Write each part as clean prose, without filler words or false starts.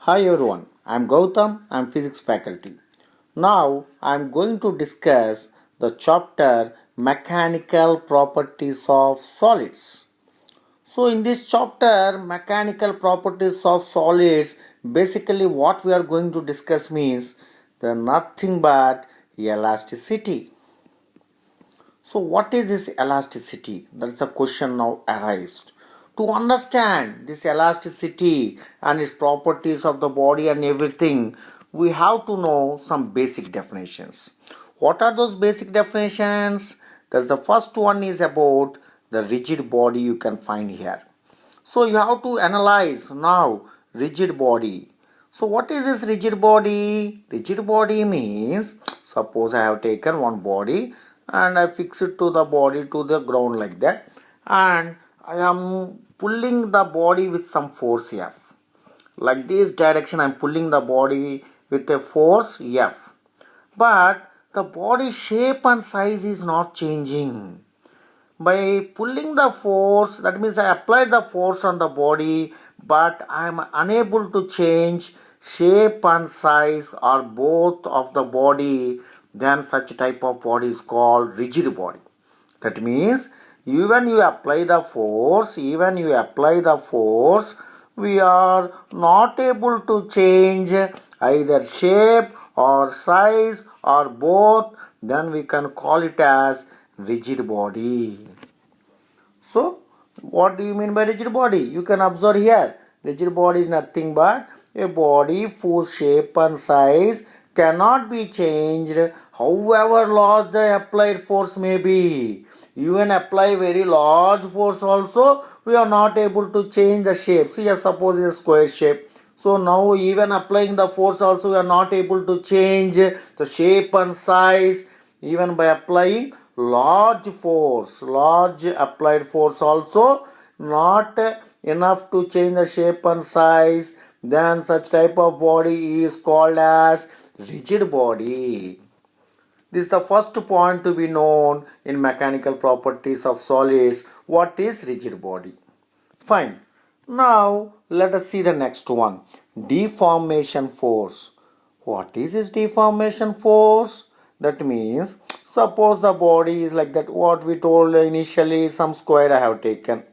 Hi everyone, I am Gautam, I am physics faculty. Now I am going to discuss the chapter Mechanical Properties of Solids. So in this chapter Mechanical Properties of Solids, basically what we are going to discuss means the nothing but elasticity. So what is this elasticity? That's the question now arised. To understand this elasticity and its properties of the body and everything, we have to know some basic definitions. What are those basic definitions? That's the first one is about the rigid body you can find here. So you have to analyze now rigid body. So what is this rigid body? Rigid body means suppose I have taken one body and I fix it to the body to the ground like that, and I am pulling the body with some force F. Like this direction I am pulling the body with a force F. But the body shape and size is not changing. By pulling the force, that means I applied the force on the body, but I am unable to change shape and size or both of the body, then such type of body is called rigid body. That means even you apply the force, we are not able to change either shape or size or both, then we can call it as rigid body. So, what do you mean by rigid body? You can observe here. Rigid body is nothing but a body whose shape and size cannot be changed however large the applied force may be. Even apply very large force also, we are not able to change the shape. See, suppose it's a square shape. So now even applying the force also we are not able to change the shape and size even by applying large applied force also not enough to change the shape and size, then such type of body is called as rigid body. This is the first point to be known in mechanical properties of solids. What is rigid body? Fine. Now let us see the next one. Deformation force. What is this deformation force? That means suppose the body is like that, what we told initially, some square I have taken.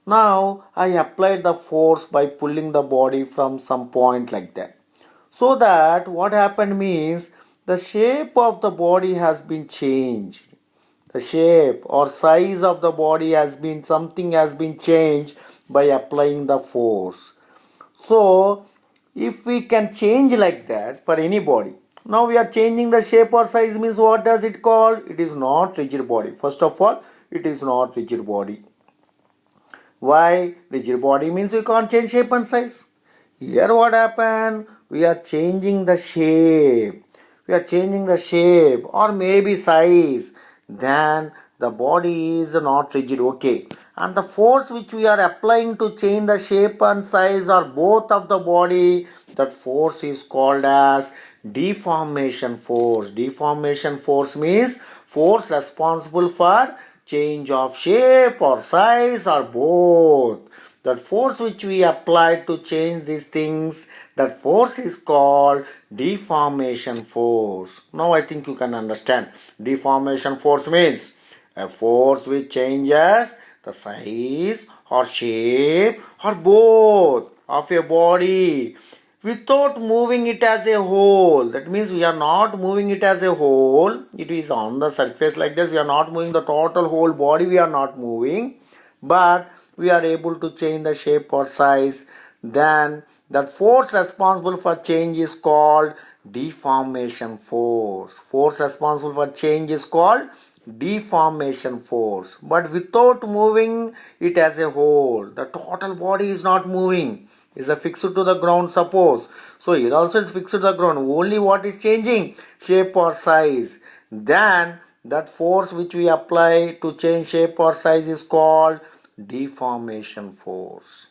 Now I applied the force by pulling the body from some point like that. So that what happened means the shape of the body has been changed. The shape or size of the body has been changed by applying the force. So if we can change like that for any body, now we are changing the shape or size means what does it call? It is not rigid body. First of all, it is not rigid body. Why? Rigid body means we can't change shape and size. Here what happened? We are changing the shape. Or maybe size. Then the body is not rigid. Okay. And the force which we are applying to change the shape and size or both of the body, that force is called as deformation force. Deformation force means force responsible for change of shape or size or both. That force which we apply to change these things, that force is called deformation force. Now I think you can understand. Deformation force means a force which changes the size or shape or both of a body without moving it as a whole. That means we are not moving it as a whole. It is on the surface like this. We are not moving the total whole body. We are not moving. But we are able to change the shape or size. Then that force responsible for change is called deformation force. Force responsible for change is called deformation force. But without moving it as a whole, the total body is not moving. Is fixed to the ground, suppose. So here also is fixed to the ground. Only what is changing? Shape or size. Then that force which we apply to change shape or size is called deformation force.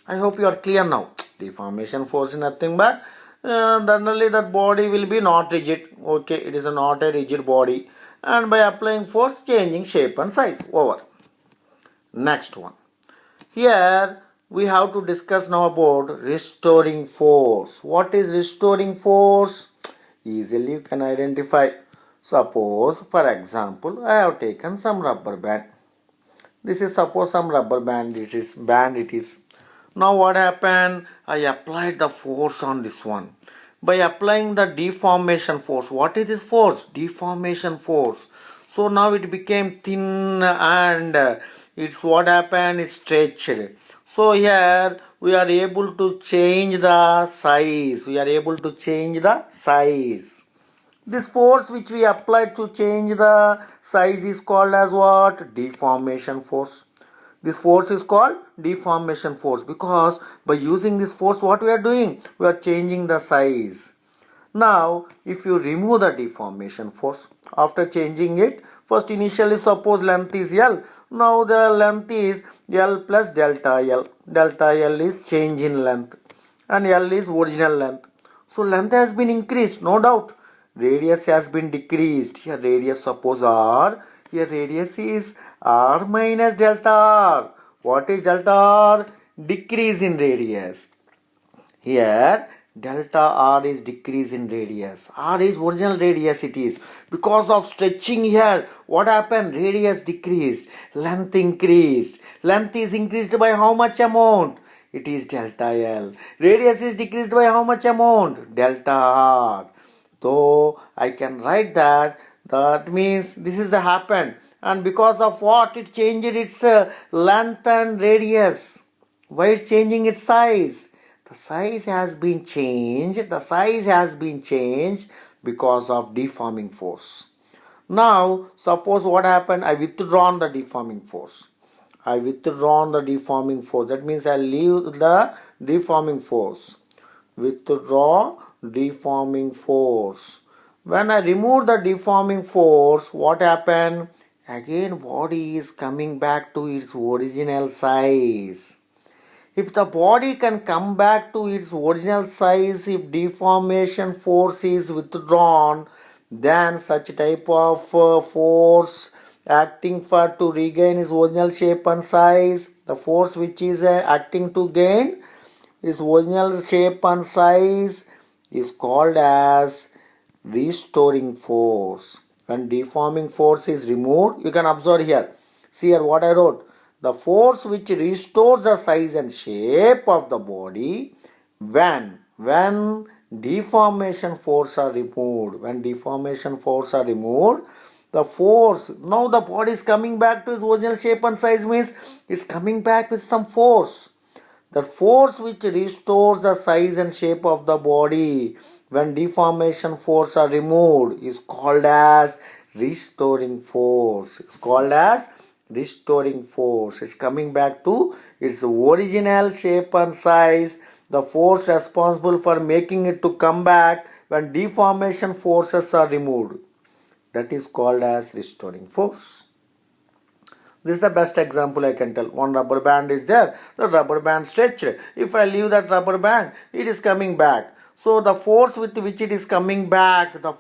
I hope you are clear now. Deformation force is nothing but generally that body will be not rigid. Okay, it is not a rigid body. And by applying force, changing shape and size. Over. Next one. Here we have to discuss now about restoring force. What is restoring force? Easily you can identify. Suppose, for example, I have taken some rubber band. This is suppose some rubber band. This is band it is. Now what happened? I applied the force on this one. By applying the deformation force. What is this force? Deformation force. So now it became thin and it's what happened? It's stretched. So here we are able to change the size. We are able to change the size. This force which we applied to change the size is called as what? Deformation force. This force is called deformation force because by using this force what we are doing? We are changing the size. Now if you remove the deformation force after changing it, first initially suppose length is L. Now the length is L plus delta L. Delta L is change in length and L is original length. So length has been increased, no doubt. Radius has been decreased. Here radius suppose R. Here radius is R minus delta R. What is delta R? Decrease in radius. Here delta R is decrease in radius. R is original radius it is. Because of stretching here, what happened? Radius decreased. Length increased. Length is increased by how much amount? It is delta L. Radius is decreased by how much amount? Delta R. So I can write that. That means this is the happened. And because of what? It changed its length and radius. Why it's changing its size? The size has been changed. The size has been changed because of deforming force. Now, suppose what happened? I withdrawn the deforming force. I withdrawn the deforming force. That means I leave the deforming force. Withdraw deforming force. When I remove the deforming force, what happened? Again body is coming back to its original size. If the body can come back to its original size, if deformation force is withdrawn, then such type of force acting for to regain its original shape and size, the force which is acting to gain its original shape and size is called as restoring force. When deforming force is removed, you can observe here. See here what I wrote. The force which restores the size and shape of the body when deformation force are removed. When deformation force are removed, the force, now the body is coming back to its original shape and size means it's coming back with some force. That force which restores the size and shape of the body when deformation force are removed is called as restoring force. It's called as restoring force. It's coming back to its original shape and size. The force responsible for making it to come back when deformation forces are removed. That is called as restoring force. This is the best example I can tell. One rubber band is there. The rubber band stretched. If I leave that rubber band, it is coming back. So the force with which it is coming back, to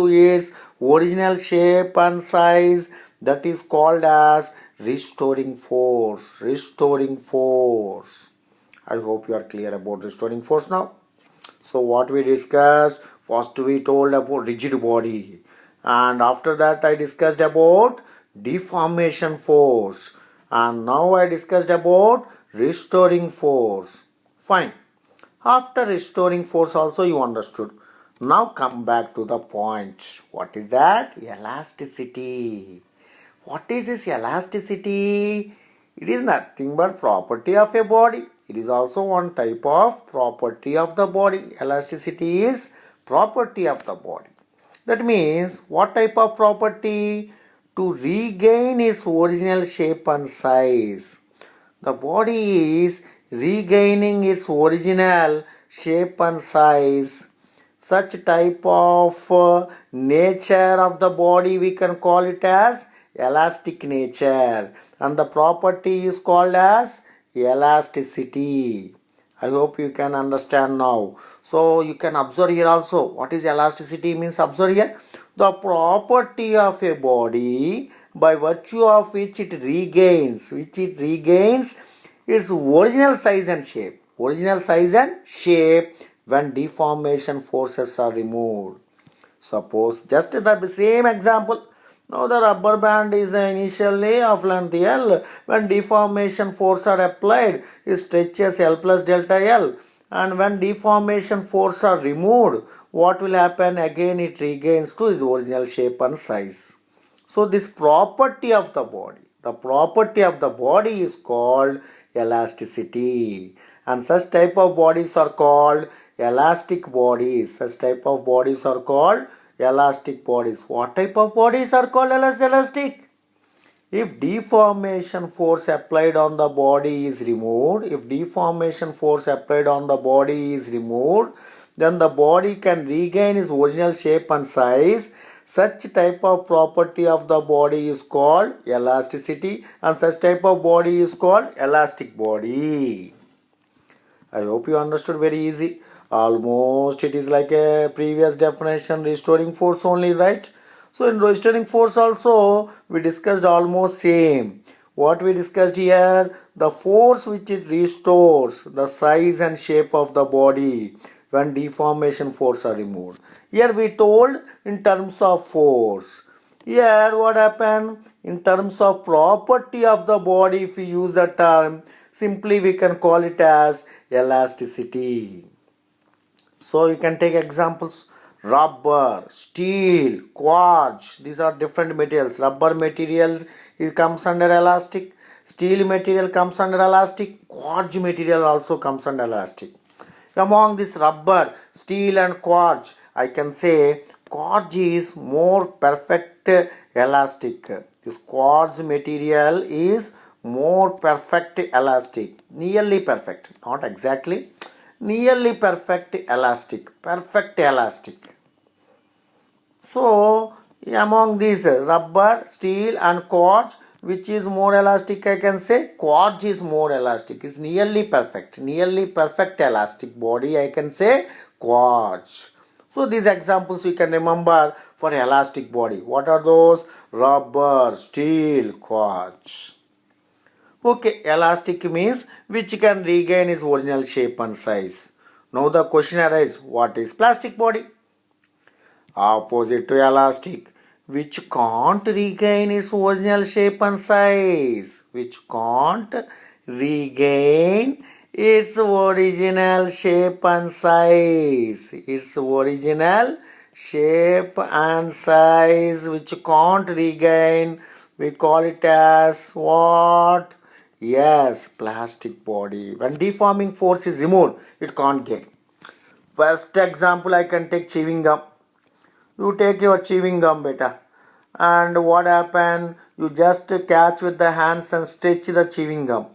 its original shape and size, that is called as restoring force. Restoring force. I hope you are clear about restoring force now. So what we discussed, first we told about rigid body. And after that I discussed about deformation force. And now I discussed about restoring force. Fine. After restoring force also you understood. Now come back to the point. What is that? Elasticity. What is this elasticity? It is nothing but property of a body. It is also one type of property of the body. Elasticity is property of the body. That means what type of property? To regain its original shape and size. The body is regaining its original shape and size. Such type of nature of the body we can call it as elastic nature, and the property is called as elasticity. I hope you can understand now. So you can observe here also. What is elasticity means? Observe here. The property of a body by virtue of which it regains its original size and shape. Original size and shape when deformation forces are removed. Suppose just the same example. Now the rubber band is initially of length L. When deformation force are applied, it stretches L plus delta L. And when deformation force are removed, what will happen? Again it regains to its original shape and size. So this property of the property of the body is called elasticity. And such type of bodies are called elastic bodies. Such type of bodies are called elastic bodies. What type of bodies are called elastic? If deformation force applied on the body is removed, then the body can regain its original shape and size. Such type of property of the body is called elasticity, and such type of body is called elastic body. I hope you understood very easy. Almost it is like a previous definition, restoring force only, right? So in restoring force also we discussed almost same. What we discussed here, the force which it restores the size and shape of the body when deformation force are removed. Here we told in terms of force. Here what happened? In terms of property of the body, if we use the term, simply we can call it as elasticity. So you can take examples. Rubber, steel, quartz, these are different materials. Rubber materials, it comes under elastic. Steel material comes under elastic. Quartz material also comes under elastic. Among this rubber, steel and quartz, I can say quartz is more perfect elastic. This quartz material is more perfect elastic. Nearly perfect, not exactly. Nearly perfect elastic. Perfect elastic. So, among these rubber, steel and quartz, which is more elastic, I can say quartz is more elastic. It's nearly perfect elastic body, I can say quartz. So these examples you can remember for elastic body. What are those? Rubber, steel, quartz. Okay, elastic means which can regain its original shape and size. Now the question arises, what is plastic body? Opposite to elastic, which can't regain its original shape and size, which can't regain its original shape and size, which can't regain, we call it as what? Yes, plastic body. When deforming force is removed, it can't gain. First example, I can take chewing gum. You take your chewing gum, beta, and what happen? You just catch with the hands and stretch the chewing gum.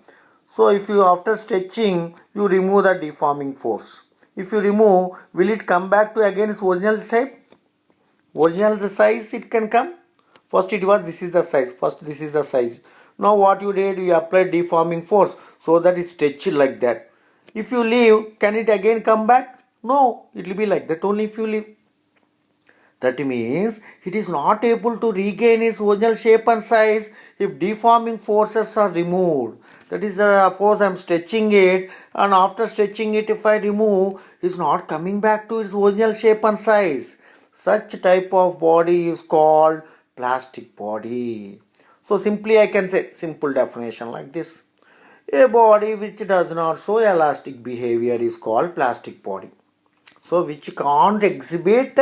So if you after stretching, you remove the deforming force. If you remove, will it come back to again its original shape? Original size it can come. First it was this is the size. First this is the size. Now what you did, you applied deforming force so that it stretched like that. If you leave, can it again come back? No, it will be like that only if you leave. That means it is not able to regain its original shape and size if deforming forces are removed. That is, suppose I am stretching it, and after stretching it, if I remove, it's not coming back to its original shape and size. Such type of body is called plastic body. So simply I can say simple definition like this. A body which does not show elastic behavior is called plastic body. So which can't exhibit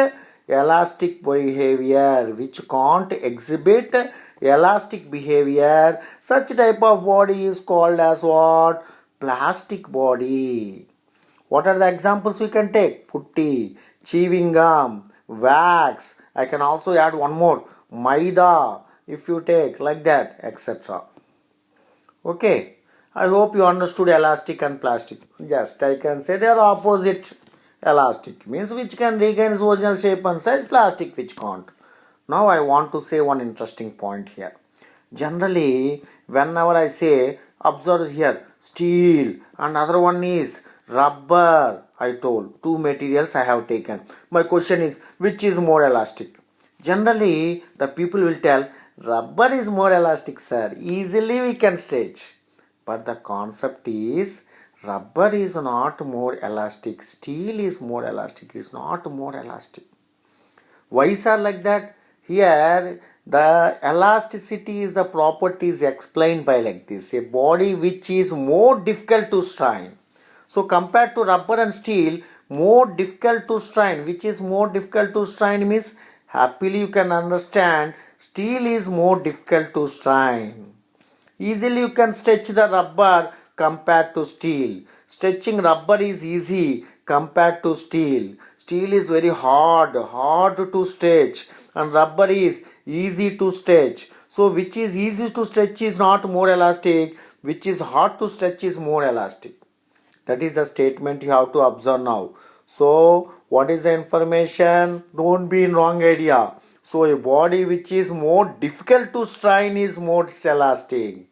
elastic behavior, such type of body is called as what? Plastic body. What are the examples we can take? Putty, chewing gum, wax. I can also add one more, maida, if you take like that, etc. Okay, I hope you understood elastic and plastic. Just I can say they are opposite. Elastic means which can regain its original shape and size, plastic which can't. Now I want to say one interesting point here. Generally, whenever I say, observe here, steel and other one is rubber, I told, two materials I have taken. My question is, which is more elastic? Generally, the people will tell, rubber is more elastic, sir. Easily we can stretch. But the concept is rubber is not more elastic. Steel is more elastic. It is not more elastic. Why is it like that? Here the elasticity is the properties explained by like this. A body which is more difficult to strain. So compared to rubber and steel, more difficult to strain. Which is more difficult to strain means happily you can understand steel is more difficult to strain. Easily you can stretch the rubber compared to steel. Stretching rubber is easy compared to steel. Steel is very hard to stretch, and rubber is easy to stretch. So which is easy to stretch is not more elastic, which is hard to stretch is more elastic. That is the statement you have to observe now. So what is the information? Don't be in wrong idea. So a body which is more difficult to strain is more elastic.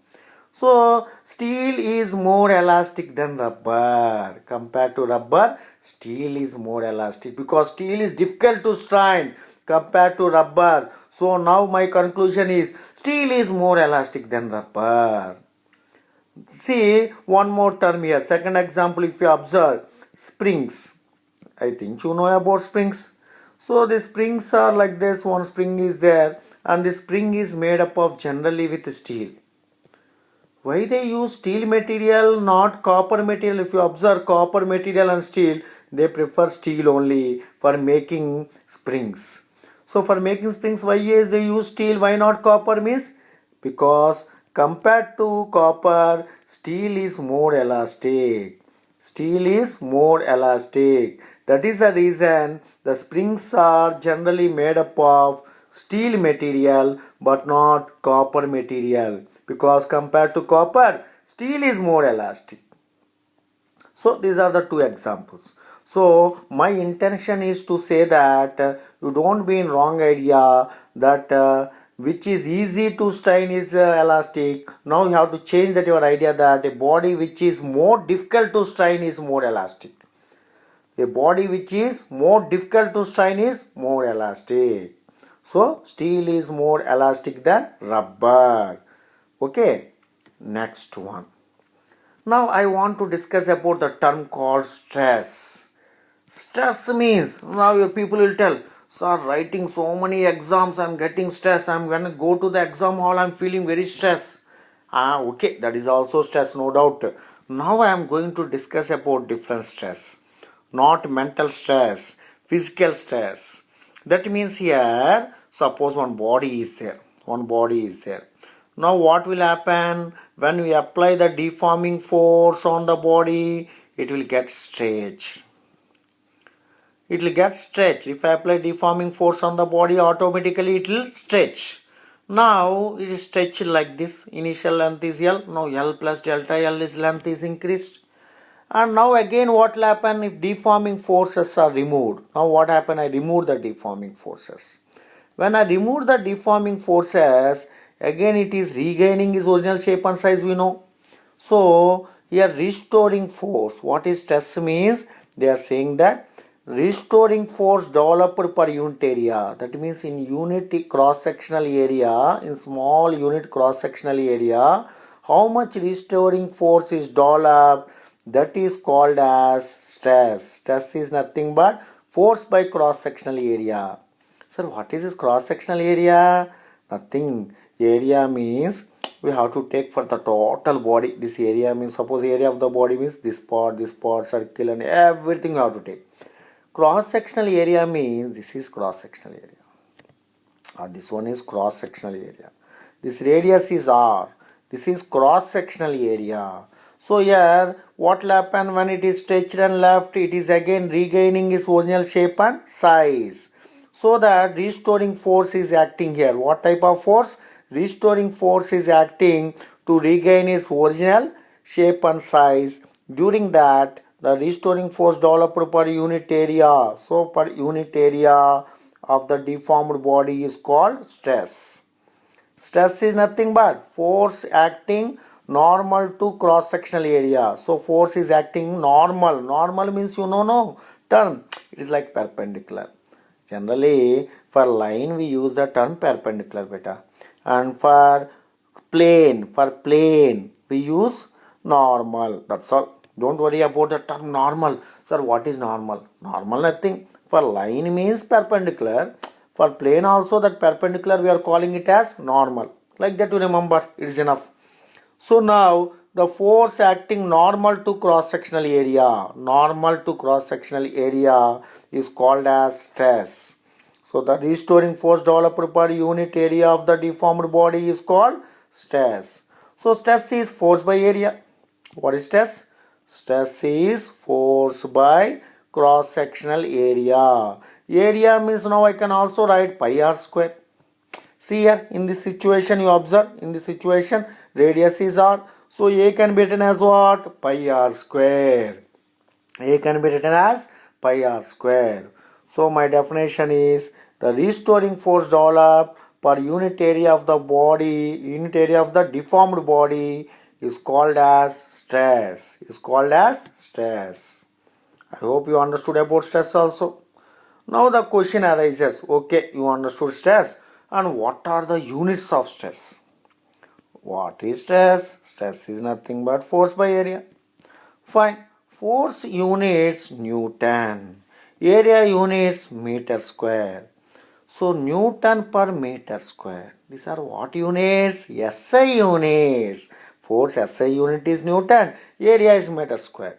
So steel is more elastic than rubber. Compared to rubber, steel is more elastic because steel is difficult to strain compared to rubber. So now my conclusion is steel is more elastic than rubber. See one more term here. Second example, if you observe springs. I think you know about springs. So the springs are like this. One spring is there, and the spring is made up of generally with steel. Why they use steel material, not copper material? If you observe copper material and steel, they prefer steel only for making springs. So for making springs, why is they use steel? Why not copper means? Because compared to copper, steel is more elastic. Steel is more elastic. That is the reason the springs are generally made up of steel material but not copper material, because compared to copper, steel is more elastic. So these are the two examples. So my intention is to say that you don't be in wrong idea that which is easy to strain is elastic. Now you have to change that your idea that a body which is more difficult to strain is more elastic. A body which is more difficult to strain is more elastic. So steel is more elastic than rubber. Okay, next one. Now I want to discuss about the term called stress. Stress means, now your people will tell, sir, writing so many exams, I'm getting stress. I'm gonna go to the exam hall, I'm feeling very stressed. Okay, that is also stress, no doubt. Now I am going to discuss about different stress. Not mental stress, physical stress. That means here, suppose one body is there. One body is there. Now what will happen when we apply the deforming force on the body? It will get stretched. It will get stretched. If I apply deforming force on the body, automatically it will stretch. Now it is stretched like this. Initial length is L. Now L plus delta L is length is increased. And now again what will happen if deforming forces are removed? Now what happened? I remove the deforming forces. When I remove the deforming forces, again it is regaining its original shape and size, we know. So here restoring force. What is stress means? They are saying that restoring force developed per unit area. That means in unit cross-sectional area, in small unit cross-sectional area, how much restoring force is developed, that is called as stress. Stress is nothing but force by cross-sectional area. Sir, what is this cross-sectional area? Nothing. Area means we have to take for the total body. This area means, suppose area of the body means this part, circle and everything we have to take. Cross-sectional area means this is cross-sectional area. Or this one is cross-sectional area. This radius is R. This is cross-sectional area. So here what will happen when it is stretched and left? It is again regaining its original shape and size. So that restoring force is acting here. What type of force? Restoring force is acting to regain its original shape and size. During that, the restoring force developed per unit area. So per unit area of the deformed body is called stress. Stress is nothing but force acting normal to cross sectional area. So force is acting normal. Normal means you know no term. It is like perpendicular. Generally for line we use the term perpendicular beta. And for plane we use normal. That's all. Don't worry about the term normal. Sir, what is normal? Normal nothing. For line means perpendicular. For plane also that perpendicular we are calling it as normal. Like that you remember. It is enough. So now the force acting normal to cross sectional area is called as stress. So the restoring force developed per unit area of the deformed body is called stress. So stress is force by area. What is stress? Stress is force by cross sectional area. Area means now I can also write pi r square. See here, in this situation you observe, in this situation radius is r. So A can be written as what? Pi r square. A can be written as pi r square. So my definition is the restoring force developed per unit area of the body, unit area of the deformed body is called as stress. Is called as stress. I hope you understood about stress also. Now the question arises, okay, you understood stress, and what are the units of stress? What is stress? Stress is nothing but force by area. Fine. Force units Newton. Area units meter square. So Newton per meter square. These are what units? SI units. Force SI unit is Newton. Area is meter square.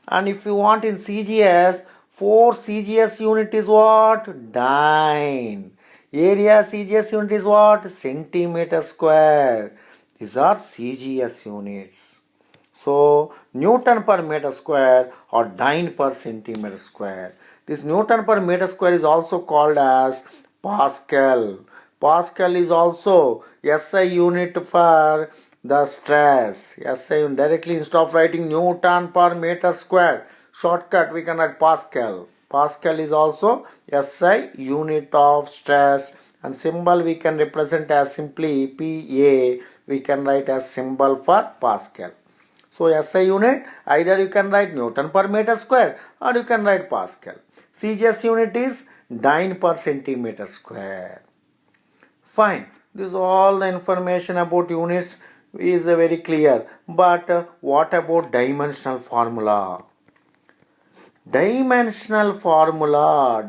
And if you want in CGS, force CGS unit is what? Dyne. Area CGS unit is what? Centimeter square. These are CGS units. So Newton per meter square or dyne per centimeter square. This Newton per meter square is also called as Pascal. Pascal is also SI unit for the stress. SI unit directly instead of writing Newton per meter square. Shortcut we can write Pascal. Pascal is also SI unit of stress, and symbol we can represent as simply PA. We can write as symbol for Pascal. So SI unit, either you can write Newton per meter square or you can write Pascal. CGS unit is dyne per centimeter square. Fine. This is all the information about units is very clear. But what about dimensional formula? Dimensional formula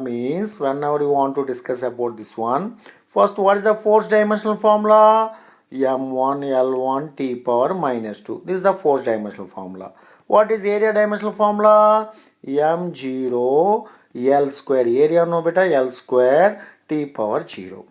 means whenever you want to discuss about this one. First, what is the force dimensional formula? M1 L1 T power minus 2. This is the force dimensional formula. What is area dimensional formula? M0 L square. Area no beta L square T power 0.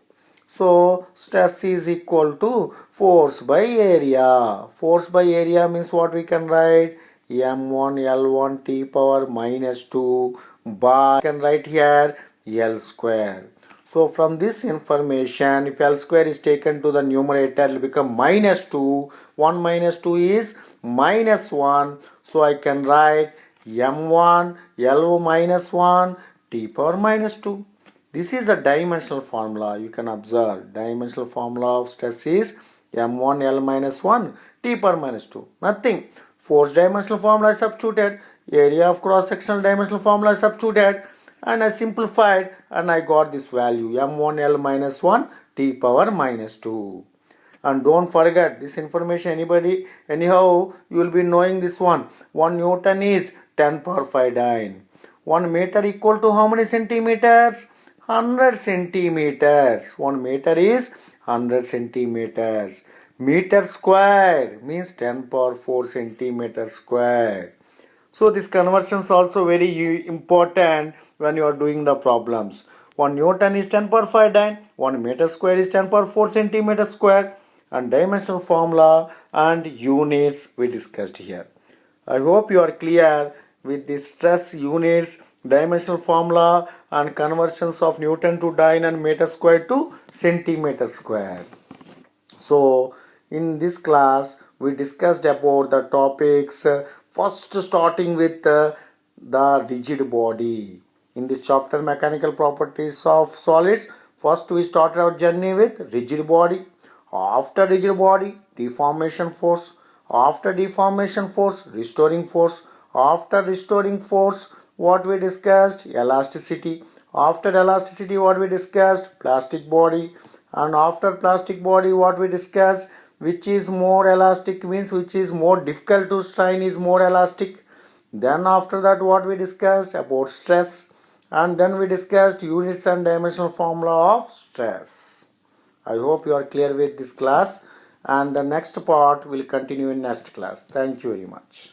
So stress is equal to force by area. Force by area means what we can write? M1 L1 T power minus 2 by, we can write here L square. So from this information, if L square is taken to the numerator, it will become minus 2. 1 minus 2 is minus 1. So I can write M1 L minus 1 T power minus 2. This is the dimensional formula. You can observe dimensional formula of stress is M1 L minus 1 T power minus 2. Nothing. Force dimensional formula is substituted. Area of cross sectional dimensional formula is substituted. And I simplified and I got this value M1 L minus 1 T power minus 2. And don't forget this information, anybody, anyhow, you will be knowing this one. 1 Newton is 10 power 5 dyne. 1 meter equal to how many centimeters? 100 centimeters. 1 meter is 100 centimeters. Meter square means 10 power 4 centimeter square. So this conversion is also very important when you are doing the problems. 1 Newton is 10 power 5 dyne. 1 meter square is 10 power 4 centimeter square. And dimensional formula and units we discussed here. I hope you are clear with the stress units, dimensional formula and conversions of Newton to dyne and meter square to centimeter square. So in this class we discussed about the topics, first starting with the rigid body. In this chapter mechanical properties of solids, first we started our journey with rigid body. After rigid body, deformation force. After deformation force, restoring force. After restoring force, what we discussed? Elasticity. After elasticity, what we discussed? Plastic body. And after plastic body, what we discussed? which is more elastic means which is more difficult to strain is more elastic. Then after that what we discussed about stress, and then we discussed units and dimensional formula of stress. I hope you are clear with this class, and the next part will continue in next class. Thank you very much.